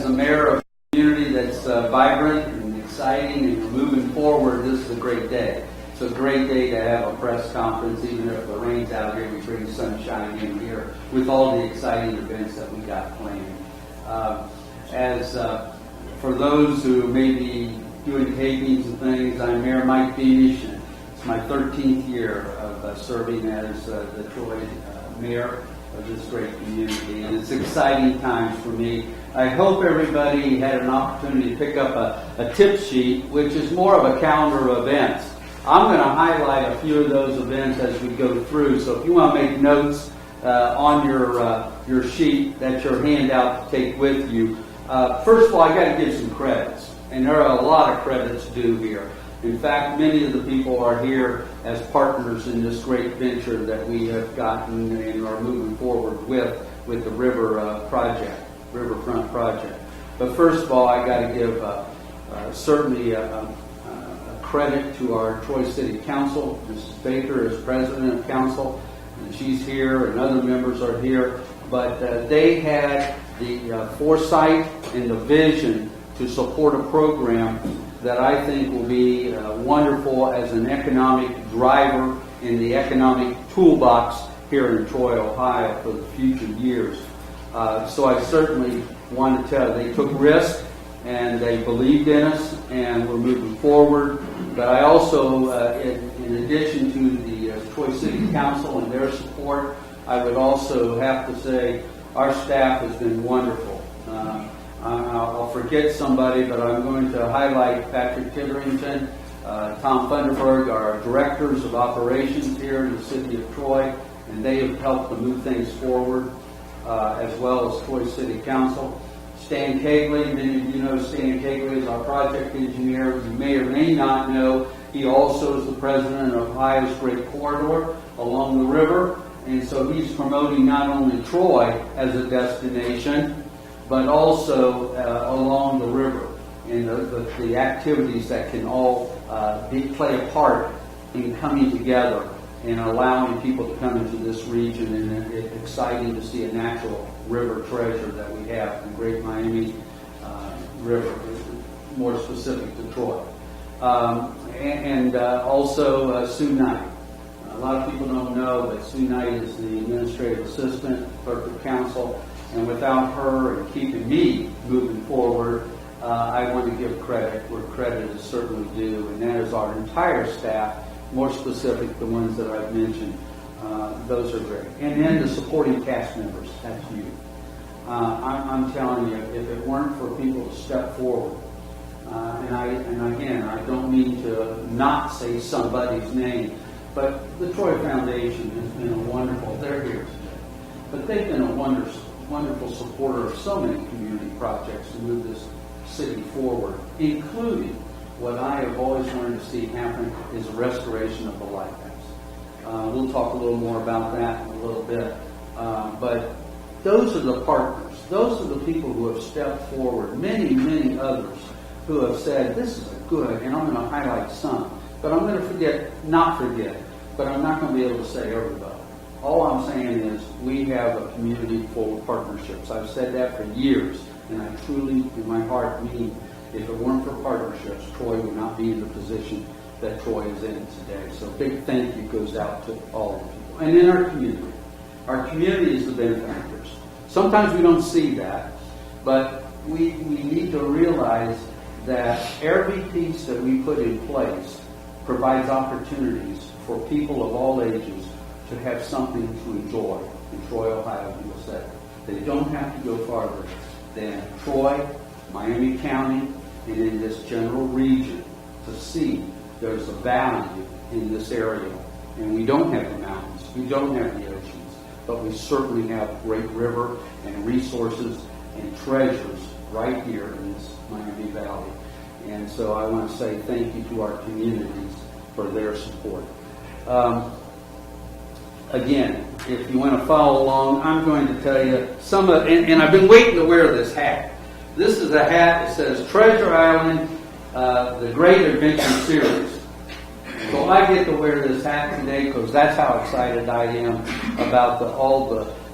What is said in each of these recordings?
the mayor of a community that's vibrant and exciting and moving forward, this is a great day. It's a great day to have a press conference, even if the rain's out here, we bring sunshine in here with all the exciting events that we got planned. For those who may be doing tapings and things, I'm Mayor Mike Beamish, and it's my 13th year of serving as the Troy mayor of this great community, and it's exciting times for me. I hope everybody had an opportunity to pick up a tip sheet, which is more of a calendar of events. I'm going to highlight a few of those events as we go through, so if you want to make notes on your sheet, that's your handout to take with you. First of all, I got to give some credits, and there are a lot of credits due here. In fact, many of the people are here as partners in this great venture that we have gotten and are moving forward with the riverfront project. But first of all, I got to give certainly a credit to our Troy City Council. Mrs. Baker is president of council, and she's here, and other members are here. But they had the foresight and the vision to support a program that I think will be wonderful as an economic driver in the economic toolbox here in Troy, Ohio for the future years. So I certainly want to tell you, they took risk and they believed in us, and we're moving forward. But I also, in addition to the Troy City Council and their support, I would also have to say our staff has been wonderful. I'll forget somebody, but I'm going to highlight Patrick Titterington, Tom Funderburg, our directors of operations here in the city of Troy, and they have helped to move things forward, as well as Troy City Council. Stan Kegley, many of you know Stan Kegley is our project engineer. You may or may not know he also is the president of Ohio's Great Corridor along the river, and so he's promoting not only Troy as a destination, but also along the river, and the activities that can all play a part in coming together and allowing people to come into this region. And it's exciting to see a natural river treasure that we have, the Great Miami River, more specific to Troy. Also Sue Knight. A lot of people don't know, but Sue Knight is the administrative assistant, clerk of council. And without her and keeping me moving forward, I want to give credit where credit is certainly due, and that is our entire staff, more specific, the ones that I've mentioned. Those are great. And then the supporting cast members, that's you. I'm telling you, if it weren't for people to step forward, and again, I don't mean to not say somebody's name, but the Troy Foundation has been a wonderful, they're here today, but they've been a wonderful supporter of so many community projects to move this city forward, including what I have always wanted to see happen is a restoration of the lighthouse. We'll talk a little more about that in a little bit. But those are the partners. Those are the people who have stepped forward. Many, many others who have said, this is a good, and I'm going to highlight some. But I'm going to not forget, but I'm not going to be able to say everybody. All I'm saying is we have a community full of partnerships. I've said that for years, and I truly, in my heart, mean if it weren't for partnerships, Troy would not be in the position that Troy is in today. So big thank you goes out to all of the people. And in our community. Our community is the benefactors. Sometimes we don't see that, but we need to realize that every piece that we put in place provides opportunities for people of all ages to have something to enjoy in Troy, Ohio, USA. They don't have to go farther than Troy, Miami County, and in this general region to see there's a value in this area. And we don't have the mountains, we don't have the oceans, but we certainly have great river and resources and treasures right here in this Miami Valley. And so I want to say thank you to our communities for their support. Again, if you want to follow along, I'm going to tell you some of, and I've been waiting to wear this hat. This is a hat that says Treasure Island, the Great Adventure Series. So I get to wear this hat today because that's how excited I am about all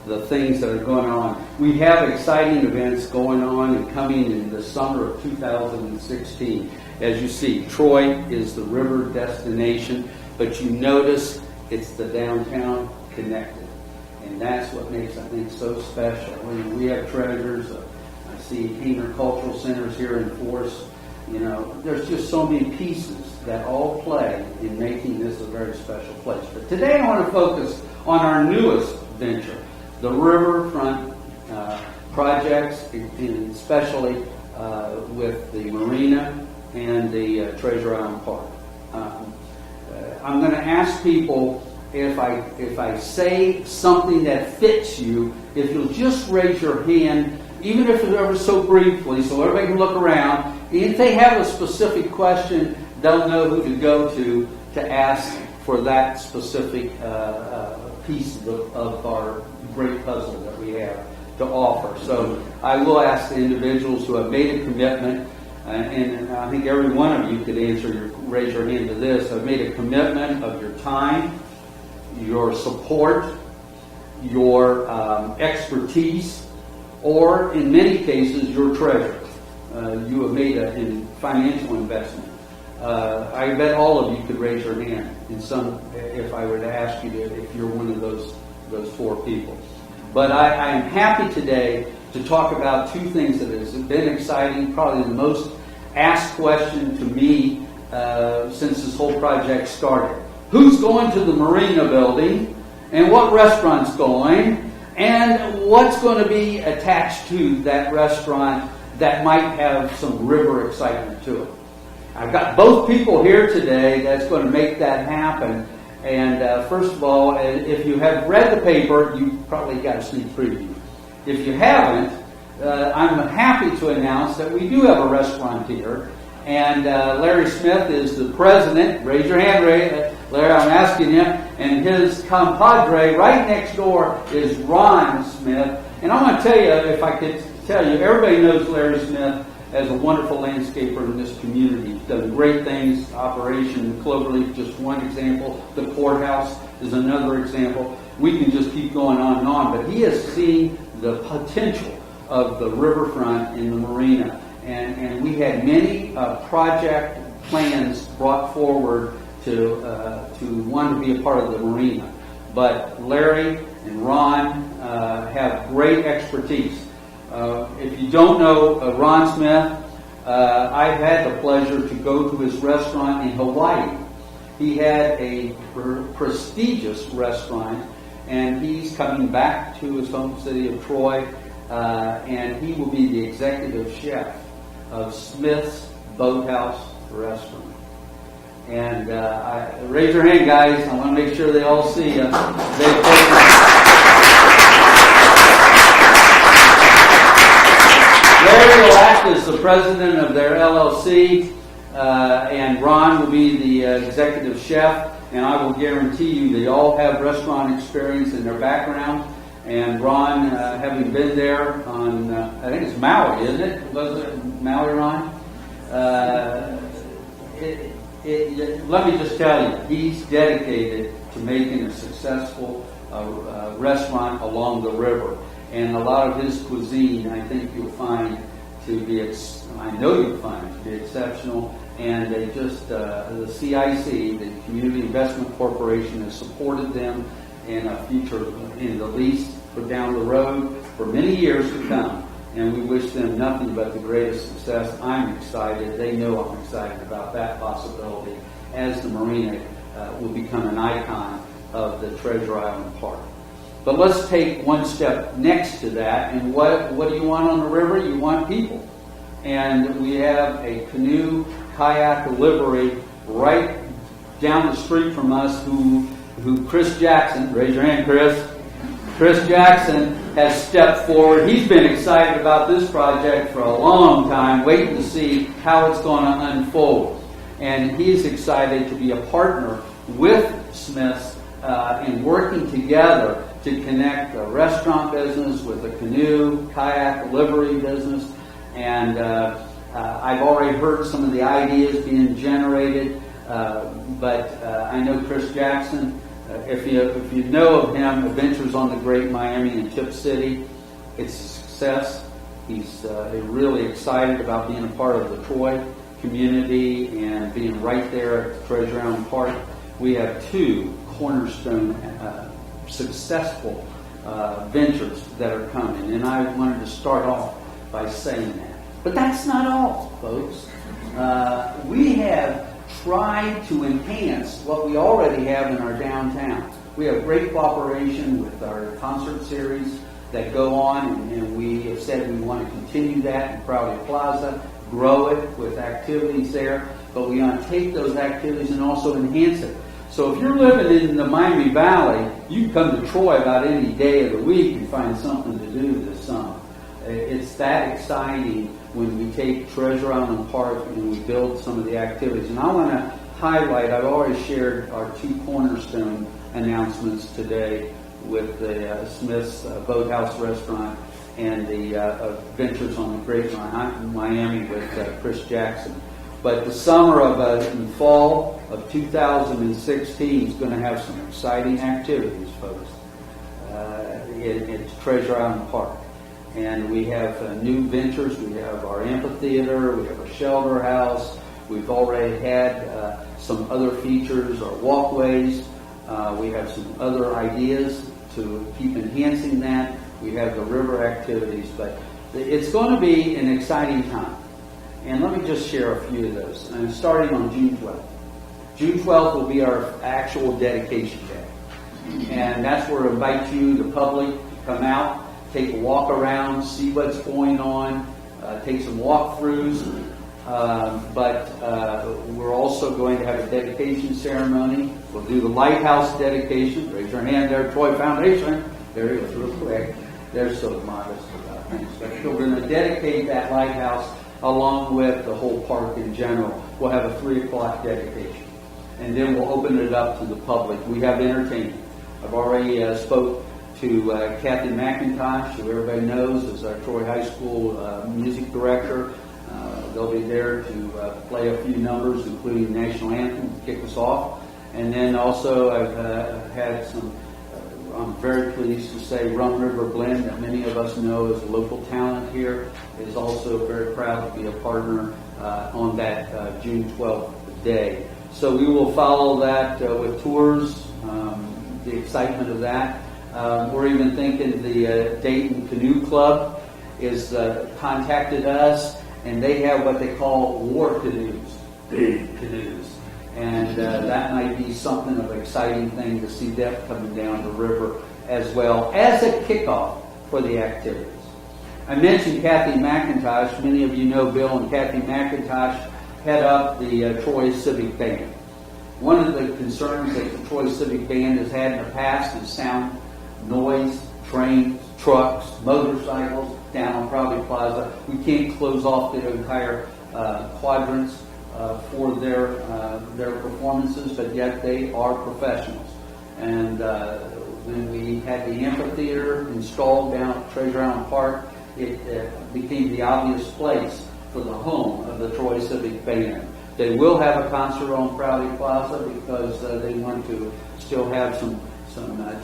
the things that are going on. We have exciting events going on and coming in the summer of 2016. As you see, Troy is the river destination, but you notice it's the downtown connected. And that's what makes, I think, so special. When we have treasures, I see Hainer Cultural Centers here in Forest. You know, there's just so many pieces that all play in making this a very special place. But today I want to focus on our newest venture, the riverfront projects, and especially with the marina and the Treasure Island Park. I'm going to ask people, if I say something that fits you, if you'll just raise your hand, even if it's ever so briefly, so everybody can look around. If they have a specific question, they'll know who to go to ask for that specific piece of our great puzzle that we have to offer. So I will ask the individuals who have made a commitment, and I think every one of you could raise your hand to this, have made a commitment of your time, your support, your expertise, or in many cases, your treasure. You have made a financial investment. I bet all of you could raise your hand if I were to ask you if you're one of those four people. But I am happy today to talk about two things that have been exciting, probably the most asked question to me since this whole project started. Who's going to the Marina building, and what restaurant's going, and what's going to be attached to that restaurant that might have some river excitement to it. I've got both people here today that's going to make that happen. And first of all, if you have read the paper, you probably got a sneak preview. If you haven't, I'm happy to announce that we do have a restaurant here. And Larry Smith is the president. Raise your hand, Larry, I'm asking you. And his compadre right next door is Ron Smith. And I want to tell you, if I could tell you, everybody knows Larry Smith as a wonderful landscaper in this community. He's done great things. Operation Cloverleaf, just one example. The courthouse is another example. We can just keep going on and on. But he has seen the potential of the riverfront in the marina. And we had many project plans brought forward to want to be a part of the marina. But Larry and Ron have great expertise. If you don't know Ron Smith, I've had the pleasure to go to his restaurant in Hawaii. He had a prestigious restaurant, and he's coming back to his home city of Troy, and he will be the executive chef of Smith's Boathouse Restaurant. And raise your hand, guys. I want to make sure they all see you. Larry will act as the president of their LLC, and Ron will be the executive chef. And I will guarantee you they all have restaurant experience in their background. And Ron, having been there on, I think it's Maui, isn't it? Was it Maui, Ron? Let me just tell you, he's dedicated to making a successful restaurant along the river. And a lot of his cuisine, I think you'll find to be, I know you'll find to be exceptional. And they just, the CIC, the Community Investment Corporation, has supported them in a future, in the lease for down the road for many years to come. And we wish them nothing but the greatest success. I'm excited. They know I'm excited about that possibility as the marina will become an icon of the Treasure Island Park. But let's take one step next to that. And what do you want on the river? You want people. And we have a canoe kayak livery right down the street from us who Chris Jackson, raise your hand, Chris Jackson has stepped forward. He's been excited about this project for a long time, waiting to see how it's going to unfold. And he's excited to be a partner with Smith's in working together to connect the restaurant business with the canoe, kayak, livery business. And I've already heard some of the ideas being generated, but I know Chris Jackson If you know of him, Adventures on the Great Miami and Tip City, it's a success. He's really excited about being a part of the Troy community and being right there at Treasure Island Park. We have two cornerstone successful ventures that are coming, and I wanted to start off by saying that. But that's not all, folks. We have tried to enhance what we already have in our downtown. We have great cooperation with our concert series that go on, and we have said we want to continue that in Crowley Plaza, grow it with activities there, but we want to take those activities and also enhance it. So if you're living in the Miami Valley, you can come to Troy about any day of the week and find something to do this summer. It's that exciting when we take Treasure Island Park and we build some of the activities. And I want to highlight, I've already shared our two cornerstone announcements today with the Smith's Boathouse Restaurant and the Adventures on the Great Miami with Chris Jackson. But the summer and fall of 2016 is going to have some exciting activities, folks. It's Treasure Island Park. And we have new ventures. We have our amphitheater. We have a shelter house. We've already had some other features, our walkways. We have some other ideas to keep enhancing that. We have the river activities. But it's going to be an exciting time. And let me just share a few of those. And starting on June 12th. June 12th will be our actual dedication day. And that's where I invite you, the public, to come out, take a walk around, see what's going on, take some walkthroughs. But we're also going to have a dedication ceremony. We'll do the lighthouse dedication. Raise your hand there, Troy Foundation. There he is, real quick. They're so modest about things. But we're going to dedicate that lighthouse along with the whole park in general. We'll have a 3 o'clock dedication. And then we'll open it up to the public. We have entertainment. I've already spoke to Kathy McIntosh, who everybody knows is our Troy High School music director. They'll be there to play a few numbers, including the national anthem, to kick us off. And then also I've had some, I'm very pleased to say, Rum River Blend, that many of us know as a local talent here, is also very proud to be a partner on that June 12th day. So we will follow that with tours, the excitement of that. We're even thinking the Dayton Canoe Club is contacted us, and they have what they call war canoes, big canoes. And that might be something of an exciting thing to see that coming down the river as well as a kickoff for the activities. I mentioned Kathy McIntosh. Many of you know Bill and Kathy McIntosh head up the Troy Civic Band. One of the concerns that the Troy Civic Band has had in the past is sound, noise, trains, trucks, motorcycles down on Crowley Plaza. We can't close off the entire quadrants for their performances, but yet they are professionals. And when we had the amphitheater installed down at Treasure Island Park, it became the obvious place for the home of the Troy Civic Band. They will have a concert on Crowley Plaza because they want to still have some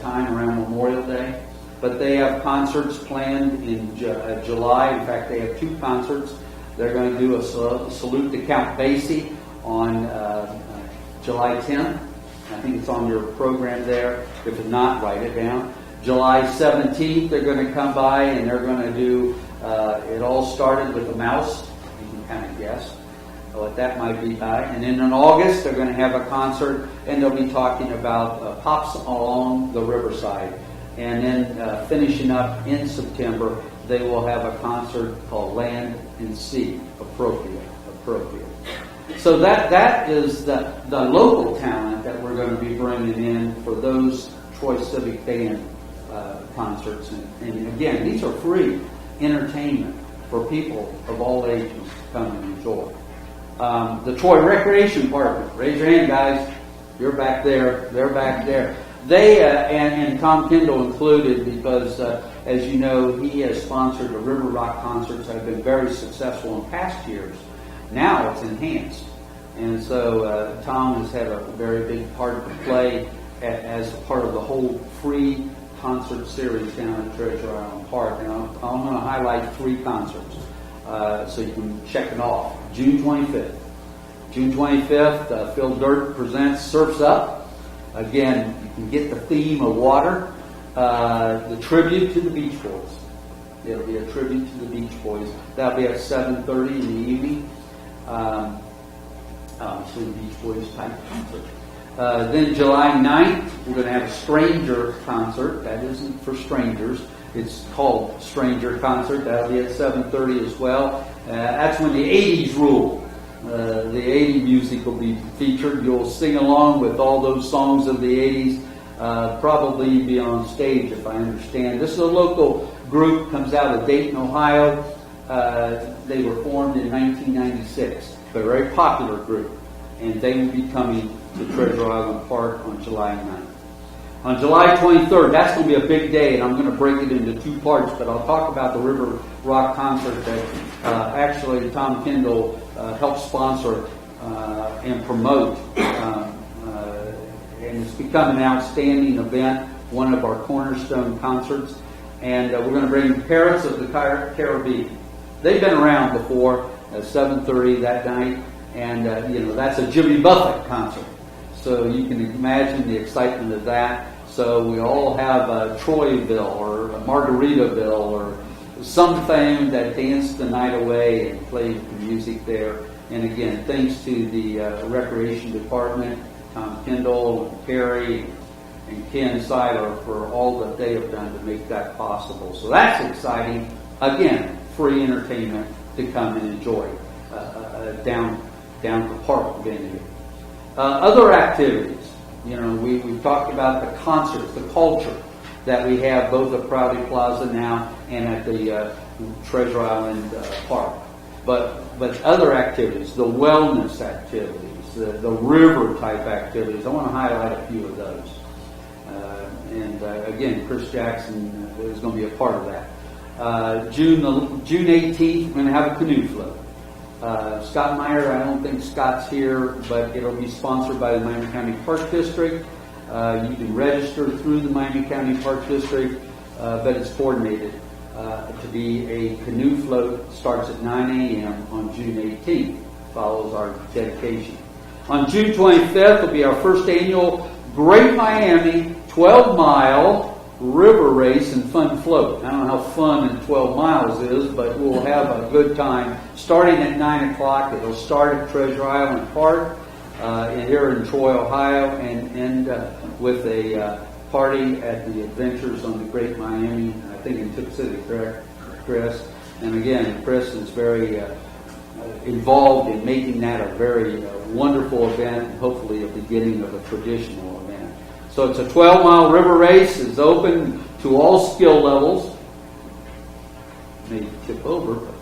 time around Memorial Day. But they have concerts planned in July. In fact, they have 2 concerts. They're going to do a salute to Count Basie on July 10th. I think it's on your program there. If it's not, write it down. July 17th, they're going to come by and they're going to do, it all started with a mouse. You can kind of guess what that might be by. And then in August, they're going to have a concert and they'll be talking about Pops Along the Riverside. And then finishing up in September, they will have a concert called Land and Sea, appropriate. So that is the local talent that we're going to be bringing in for those Troy Civic Band concerts. And again, these are free entertainment for people of all ages to come and enjoy. The Troy Recreation Department, raise your hand, guys. You're back there. They're back there. They, and Tom Kendall included, because as you know, he has sponsored the River Rock concerts that have been very successful in past years. Now it's enhanced. And so Tom has had a very big part to play as a part of the whole free concert series down at Treasure Island Park. And I'm going to highlight 3 concerts so you can check it off. June 25th. June 25th, Phil Dirt presents Surf's Up. Again, you can get the theme of water. The tribute to the Beach Boys. It'll be a tribute to the Beach Boys. That'll be at 7:30 in the evening. So the Beach Boys type concert. Then July 9th, we're going to have a Stranger concert. That isn't for strangers. It's called Stranger Concert. That'll be at 7:30 as well. That's when the 80s rule. The 80s music will be featured. You'll sing along with all those songs of the 80s. Probably be on stage, if I understand. This is a local group, comes out of Dayton, Ohio. They were formed in 1996. They're a very popular group, and they will be coming to Treasure Island Park on July 9th. On July 23rd, that's going to be a big day, and I'm going to break it into 2 parts, but I'll talk about the River Rock concert that actually Tom Kendall helped sponsor and promote. And it's become an outstanding event, one of our cornerstone concerts. And we're going to bring Parrots of the Caribbean. They've been around before at 7:30 that night, and that's a Jimmy Buffett concert. So you can imagine the excitement of that. So we all have Troyville or Margaritaville or something that danced the night away and played the music there. And again, thanks to the Recreation Department, Tom Kendall and Carrie and Ken Seiler for all that they have done to make that possible. So that's exciting. Again, free entertainment to come and enjoy down the park venue. Other activities, we've talked about the concerts, the culture that we have both at Prouty Plaza now and at the Treasure Island Park. But other activities, the wellness activities, the river type activities, I want to highlight a few of those. Again, Chris Jackson is going to be a part of that. June 18th, we're going to have a canoe float. Scott Meyer, I don't think Scott's here, but it'll be sponsored by the Miami County Park District. You can register through the Miami County Park District, but it's coordinated to be a canoe float. Starts at 9 a.m. on June 18th, follows our dedication. On June 25th will be our first annual Great Miami 12-mile river race and fun float. I don't know how fun 12 miles is, but we'll have a good time. Starting at 9 o'clock, it'll start at Treasure Island Park here in Troy, Ohio, and end with a party at the Adventures on the Great Miami, I think in Tip City, correct, Chris? And again, Chris is very involved in making that a very wonderful event, and hopefully a beginning of a traditional event. So it's a 12-mile river race. It's open to all skill levels. Maybe tip over, but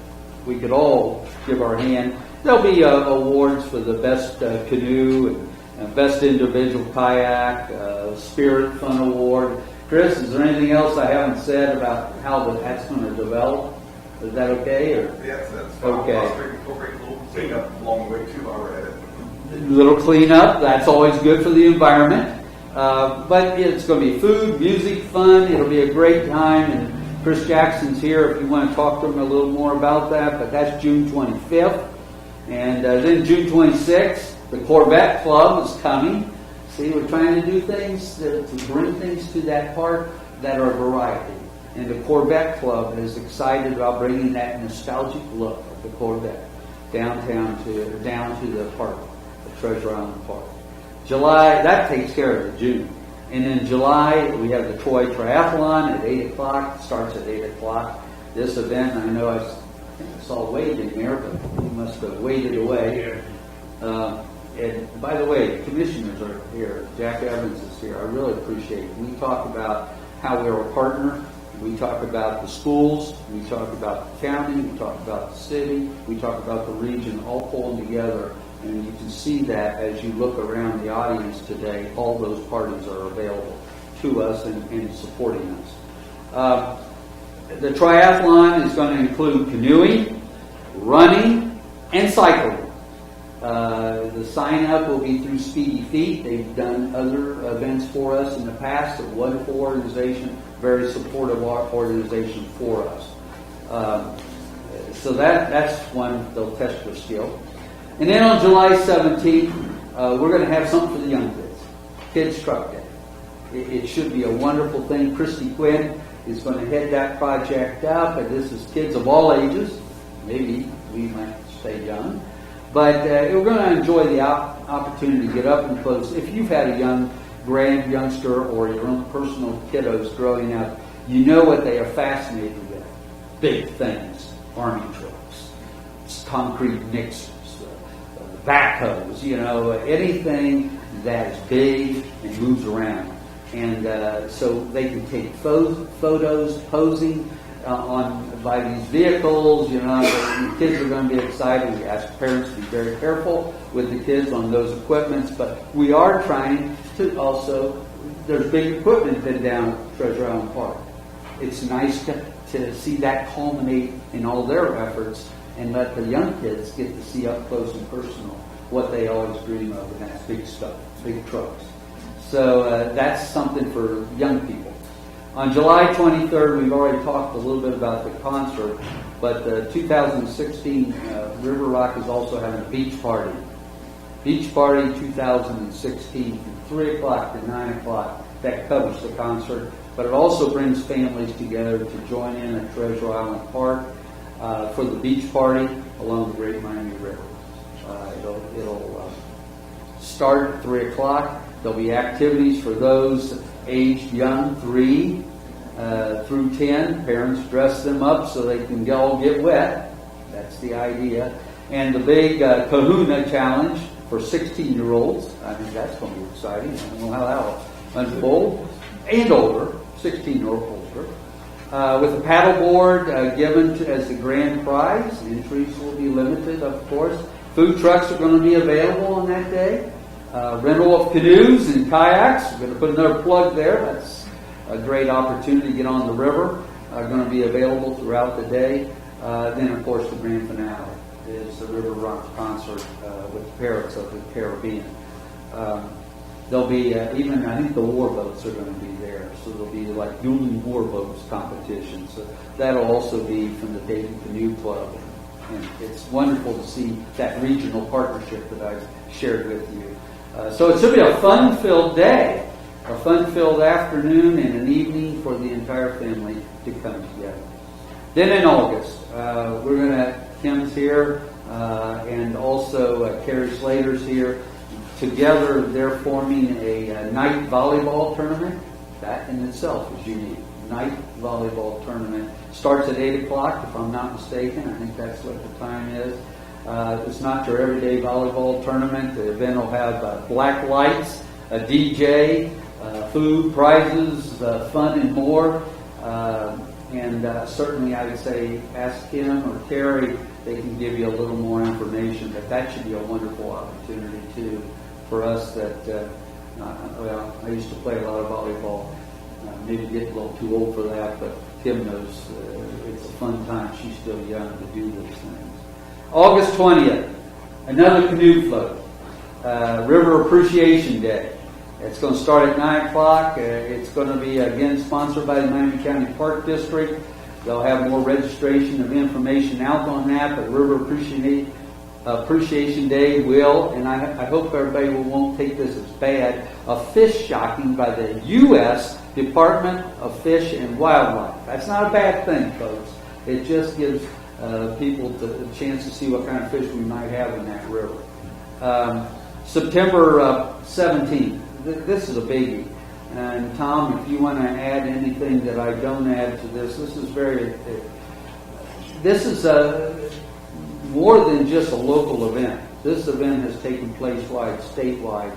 we could all give our hand. There'll be awards for the best canoe and best individual kayak, Spirit Fun Award. Chris, is there anything else I haven't said about how that's going to develop? Is that okay? Yes, that's fine. Okay. We'll bring a little cleanup along the way too while we're at it. Little cleanup, that's always good for the environment. But it's going to be food, music, fun. It'll be a great time. And Chris Jackson's here if you want to talk to him a little more about that. But that's June 25th. And then June 26th, the Corvette Club is coming. See, we're trying to do things to bring things to that park that are variety. And the Corvette Club is excited about bringing that nostalgic look of the Corvette down to the park, the Treasure Island Park. July, that takes care of the June. And in July, we have the Troy Triathlon at 8 o'clock. It starts at 8 o'clock. This event, I know I think I saw Wade in there, but he must have waded away. And by the way, the commissioners are here. Jack Evans is here. I really appreciate it. We talk about how we're a partner. We talk about the schools. We talk about the county. We talk about the city. We talk about the region, all pulling together. And you can see that as you look around the audience today, all those parties are available to us and supporting us. The triathlon is going to include canoeing, running, and cycling. The sign up will be through Speedy Feet. They've done other events for us in the past. A wonderful organization, very supportive organization for us. So that's one they'll test their skill. And then on July 17th, we're going to have something for the young kids. Kids Truck Day. It should be a wonderful thing. Christy Quinn is going to head that project up, and this is kids of all ages. Maybe we might stay young. But we're going to enjoy the opportunity to get up and close. If you've had a youngster or your own personal kiddos growing up, you know what they are fascinated with. Big things, army trucks, concrete mixers, backhoes, anything that is big and moves around. And so they can take photos posing by these vehicles. The kids are going to be excited. We ask parents to be very careful with the kids on those equipments, but we are trying to also, there's big equipment been down at Treasure Island Park. It's nice to see that culminate in all their efforts and let the young kids get to see up close and personal what they always dream of, and that's big stuff, big trucks. So that's something for young people. On July 23rd, we've already talked a little bit about the concert, but the 2016 River Rock is also having a beach party. Beach Party 2016 from 3 o'clock to 9 o'clock. That covers the concert, but it also brings families together to join in at Treasure Island Park for the beach party along the Great Miami River. It'll start at 3 o'clock. There'll be activities for those aged young, 3 through 10. Parents dress them up so they can all get wet. That's the idea. And the big Kahuna Challenge for 16-year-olds. I think that's going to be exciting. I don't know how that will unfold. And older, 16 or older. With a paddleboard given as the grand prize. Entries will be limited, of course. Food trucks are going to be available on that day. Rental of canoes and kayaks. We're going to put another plug there. That's a great opportunity to get on the river. Going to be available throughout the day. Then, of course, the grand finale is the River Rock concert with the Parrots of the Caribbean. There'll be even, I think the war boats are going to be there. So there'll be like dueling war boats competition. So that'll also be from the Dayton Canoe Club. And it's wonderful to see that regional partnership that I've shared with you. So it should be a fun-filled day, a fun-filled afternoon and an evening for the entire family to come together. Then in August, we're going to, Kim's here, and also Carrie Slater's here. Together, they're forming a night volleyball tournament. That in itself is unique. Night volleyball tournament starts at 8 o'clock, if I'm not mistaken. I think that's what the time is. It's not your everyday volleyball tournament. The event will have black lights, a DJ, food, prizes, fun, and more. And certainly I would say ask Kim or Carrie. They can give you a little more information. But that should be a wonderful opportunity, too, for us that, I used to play a lot of volleyball. Maybe get a little too old for that, but Kim knows it's a fun time. She's still young to do those things. August 20th, another canoe float. River Appreciation Day. It's going to start at 9 o'clock. It's going to be, again, sponsored by the Miami County Park District. They'll have more registration of information out on that, but River Appreciation Day will, and I hope everybody won't take this as bad, a fish shocking by the U.S. Department of Fish and Wildlife. That's not a bad thing, folks. It just gives people the chance to see what kind of fish we might have in that river. September 17th. This is a biggie. And Tom, if you want to add anything that I don't add to this, this is more than just a local event. This event has taken place statewide.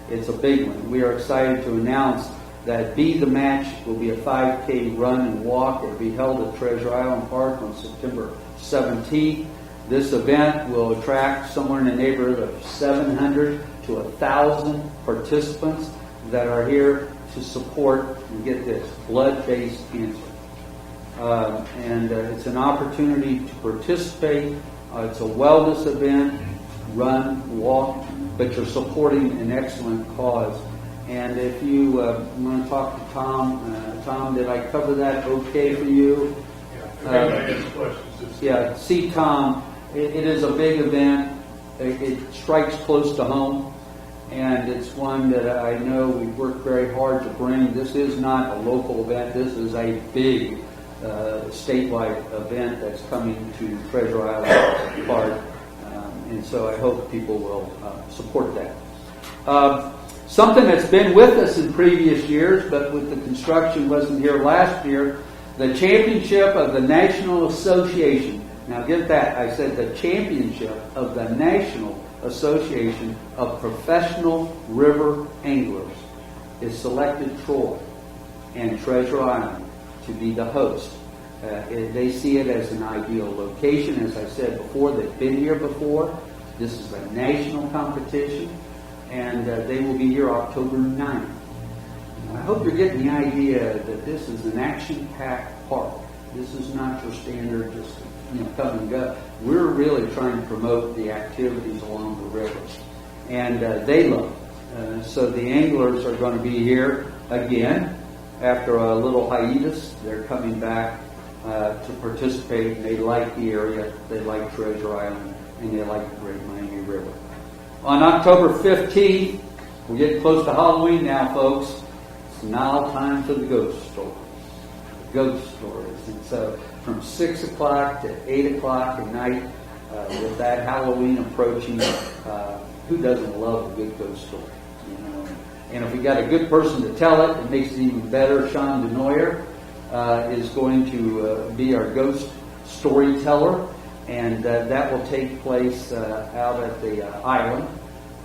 It's a big one. We are excited to announce that Be the Match will be a 5K run and walk. It will be held at Treasure Island Park on September 17th. This event will attract somewhere in the neighborhood of 700 to 1,000 participants that are here to support, and get this, blood-based cancer. And it's an opportunity to participate. It's a wellness event, run, walk, but you're supporting an excellent cause. And if you want to talk to Tom, did I cover that okay for you? Yeah. If anybody has questions, Yeah, see Tom, it is a big event. It strikes close to home, and it's one that I know we've worked very hard to bring. This is not a local event. This is a big statewide event that's coming to Treasure Island Park, and so I hope people will support that. Something that's been with us in previous years, but with the construction wasn't here last year, the championship of the National Association. Now get that, I said the championship of the National Association of Professional River Anglers is selected Troy and Treasure Island to be the host. They see it as an ideal location. As I said before, they've been here before. This is a national competition, and they will be here October 9th. I hope you're getting the idea that this is an action-packed park. This is not your standard just come and go. We're really trying to promote the activities along the rivers, and they love it. So the anglers are going to be here again after a little hiatus. They're coming back to participate, and they like the area, they like Treasure Island, and they like the Great Miami River. On October 15th, we're getting close to Halloween now, folks. It's now time for the ghost stories. Ghost stories. And so from 6 o'clock to 8 o'clock at night, with that Halloween approaching, who doesn't love a good ghost story? And if we got a good person to tell it, it makes it even better. Sean DeNoyer is going to be our ghost storyteller, and that will take place out at the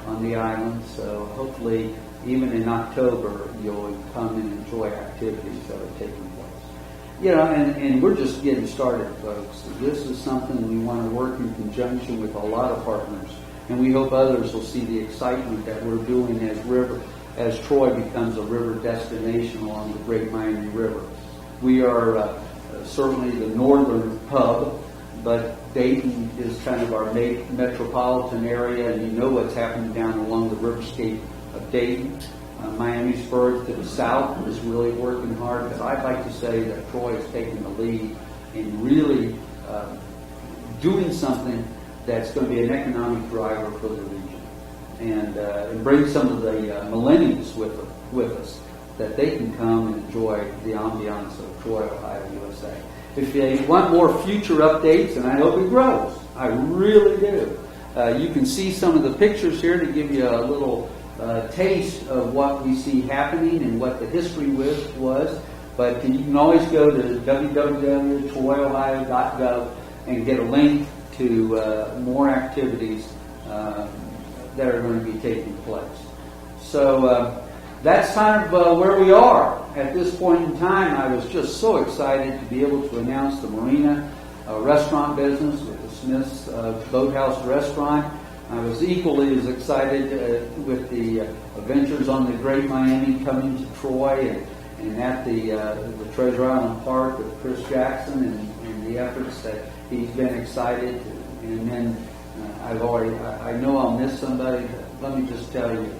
on the island. So hopefully, even in October, you'll come and enjoy activities that are taking place. And we're just getting started, folks. This is something we want to work in conjunction with a lot of partners, and we hope others will see the excitement that we're doing as Troy becomes a river destination along the Great Miami River. We are certainly the northern hub, but Dayton is kind of our metropolitan area, and you know what's happening down along the riverscape of Dayton. Miamisburg to the south is really working hard, but I'd like to say that Troy is taking the lead in really doing something that's going to be an economic driver for the region, and bring some of the millennials with us, that they can come and enjoy the ambiance of Troy, Ohio, USA. If you want more future updates, and I hope it grows, I really do, you can see some of the pictures here to give you a little taste of what we see happening and what the history was. But you can always go to www.troyohio.gov and get a link to more activities that are going to be taking place. So that's kind of where we are at this point in time. I was just so excited to be able to announce the marina restaurant business with the Smith's Boathouse Restaurant. I was equally as excited with the adventures on the Great Miami coming to Troy and at the Treasure Island Park with Chris Jackson and the efforts that he's been excited. And then I know I'll miss somebody. Let me just tell you,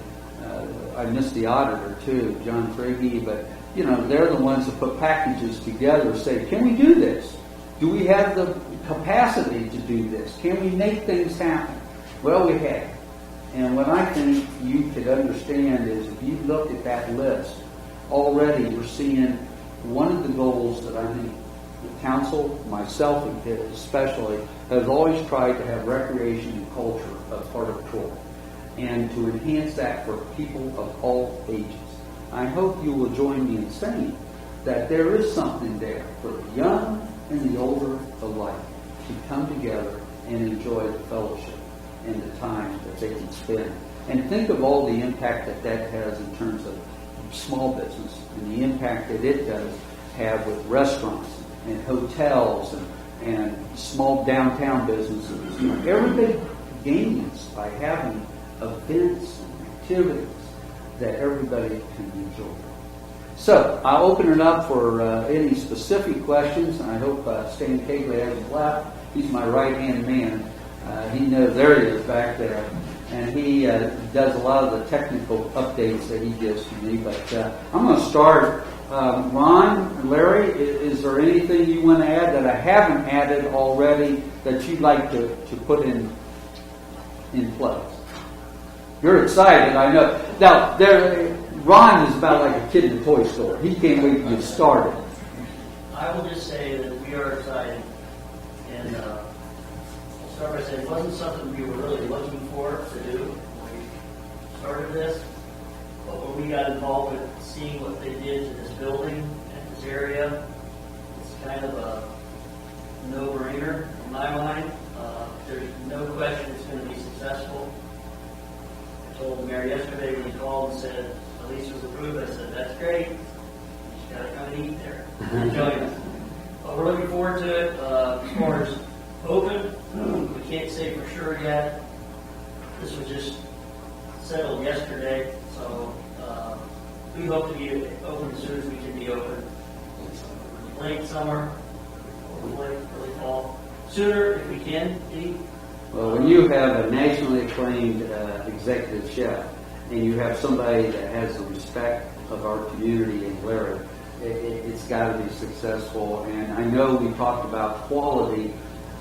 I missed the auditor too, John Frigge, but they're the ones that put packages together, say, can we do this? Do we have the capacity to do this? Can we make things happen? Well, we have. And what I think you could understand is if you look at that list, already we're seeing one of the goals that I think the council, myself especially, has always tried to have recreation and culture a part of Troy, and to enhance that for people of all ages. I hope you will join me in saying that there is something there for the young and the older alike to come together and enjoy the fellowship and the time that they can spend. And think of all the impact that has in terms of small business and the impact that it does have with restaurants and hotels and small downtown businesses. Everybody gains by having events and activities that everybody can enjoy. So I'll open it up for any specific questions, and I hope Stan Cagley hasn't left. He's my right-hand man. He knows, there he is back there. and he does a lot of the technical updates that he gives to me. But I'm going to start. Ron, Larry, is there anything you want to add that I haven't added already that you'd like to put in place? You're excited, I know. Now, Ron is about like a kid in a toy store. He can't wait to get started. I will just say that we are excited, and I'll start by saying it wasn't something we were really looking for to do when we started this, but when we got involved with seeing what they did to this building and this area, it's kind of a no-brainer in my mind. There's no question it's going to be successful. I told the mayor yesterday when he called and said the lease was approved, I said, that's great. You just got to come and eat there and join us. But we're looking forward to it. As far as open, we can't say for sure yet. This was just settled yesterday, so we hope to be open as soon as we can be open. Late summer, hopefully early fall. Sooner if we can be. Well, when you have a nationally acclaimed executive chef and you have somebody that has the respect of our community in Larry, it's got to be successful. And I know we talked about quality.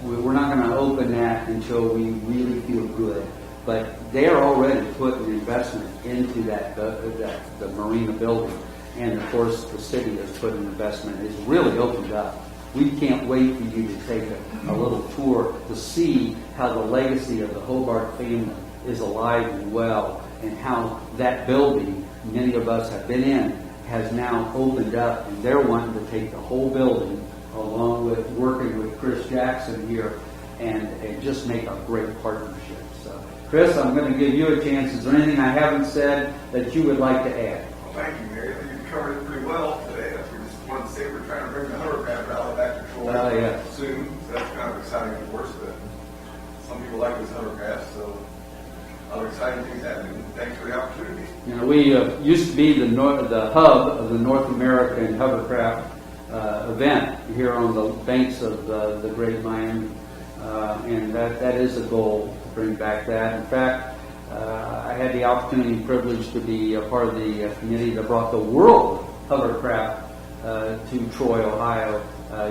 We're not going to open that until we really feel good. But they are already putting investment into the marina building. And of course, the city has put an investment. It's really opened up. We can't wait for you to take a little tour to see how the legacy of the Hobart family is alive and well, and how that building, many of us have been in, has now opened up, and they're wanting to take the whole building, along with working with Chris Jackson here, and just make a great partnership. So, Chris, I'm going to give you a chance. Is there anything I haven't said that you would like to add? Well, thank you, Mary. I think you covered it pretty well today. We just wanted to say we're trying to bring the Hovercraft Rally back to Troy soon. So that's kind of exciting for us. But some people like this Hovercraft, so other exciting things happening. Thanks for the opportunity. You know, we used to be the hub of the North American Hovercraft event here on the banks of the Great Miami, and that is a goal to bring back that. In fact, I had the opportunity and privilege to be a part of the committee that brought the World Hovercraft to Troy, Ohio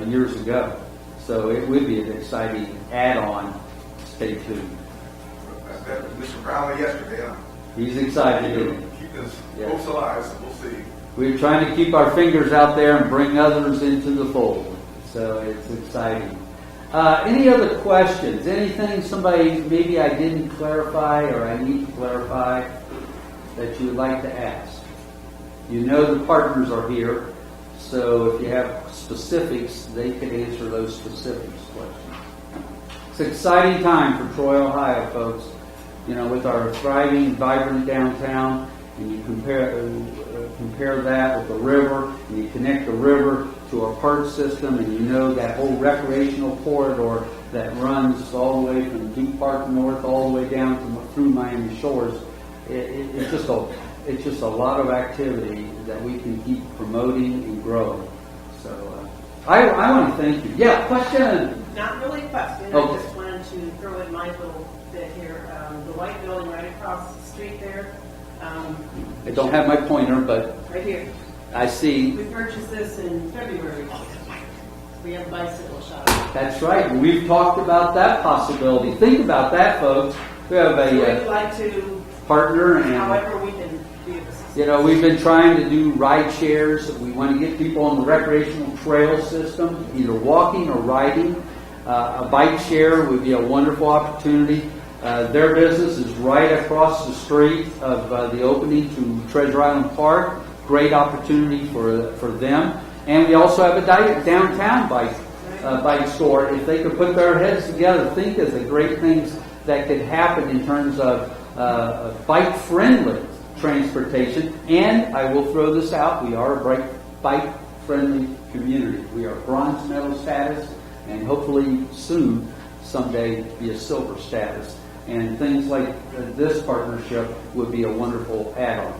years ago. So it would be an exciting add-on. Stay tuned. I met with Mr. Brownlee yesterday. He's excited, isn't he? Keep us both alive, so we'll see. We're trying to keep our fingers out there and bring others into the fold. So it's exciting. Any other questions? Anything somebody maybe I didn't clarify or I need to clarify that you would like to ask? You know the partners are here, so if you have specifics, they can answer those specifics questions. It's an exciting time for Troy, Ohio, folks. You know, with our thriving, vibrant downtown, and you compare that with the river, and you connect the river to our park system, and you know that whole recreational corridor that runs all the way from Deep Park North all the way down through Miami Shores. It's just a lot of activity that we can keep promoting and growing. So I want to thank you. Yeah, question? Not really a question. Okay. I just wanted to throw in my little bit here. The white building right across the street there. I don't have my pointer, but Right here. I see. We purchased this in February. We have a bicycle shop. That's right. We've talked about that possibility. Think about that, folks. We have So we'd a like to, partner, and however we can be of assistance. you know, we've been trying to do ride shares. We want to get people on the recreational trail system, either walking or riding. A bike share would be a wonderful opportunity. Their business is right across the street of the opening to Treasure Island Park. Great opportunity for them. And we also have a downtown bike store. If they could put their heads together, think of the great things that could happen in terms of bike-friendly transportation. And I will throw this out, we are a bike-friendly community. We are bronze medal status, and hopefully soon, someday, be a silver status. And things like this partnership would be a wonderful add-on.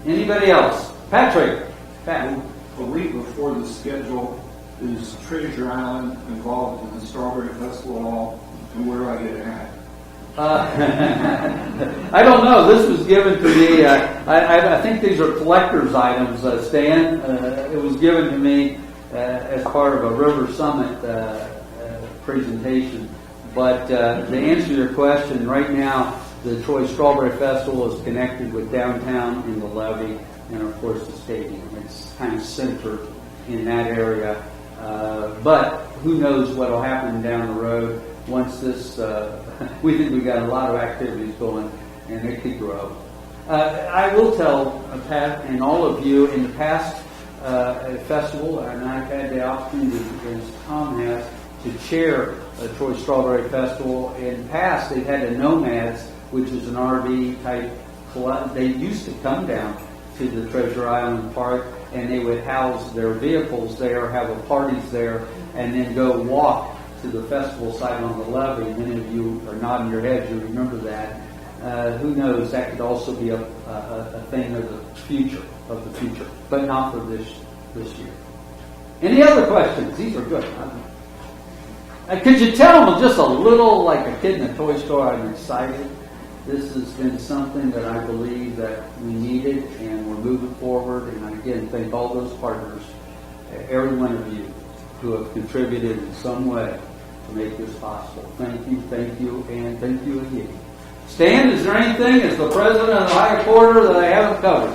Anybody else? Patrick? Pat? A week before the schedule, is Treasure Island involved in the Strawberry Festival at all? And where do I get a hat? I don't know. This was given to me. I think these are collector's items, Stan. It was given to me as part of a River Summit presentation. But to answer your question, right now the Troy Strawberry Festival is connected with downtown in the levee and of course the stadium. It's kind of centered in that area. But who knows what will happen down the road once this, we think we've got a lot of activities going and it could grow. I will tell Pat and all of you in the past festival, and I've had the opportunity, as Tom has, to chair the Troy Strawberry Festival. In the past, they've had the Nomads, which is an RV type club. They used to come down to the Treasure Island Park and they would house their vehicles there, have a parties there, and then go walk to the festival site on the levee. Many of you are nodding your heads, you remember that. Who knows, that could also be a thing of the future, but not for this year. Any other questions? These are good. Could you tell them just a little like a kid in a toy store? I'm excited. This has been something that I believe that we needed, and we're moving forward. And I again thank all those partners, every one of you who have contributed in some way to make this possible. Thank you, and thank you again. Stan, is there anything as the president of the High Quarter that I haven't covered?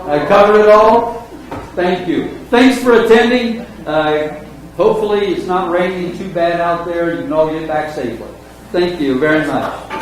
I covered it all. Thank you. Thanks for attending. Hopefully it's not raining too bad out there. You can all get back safely. Thank you very much.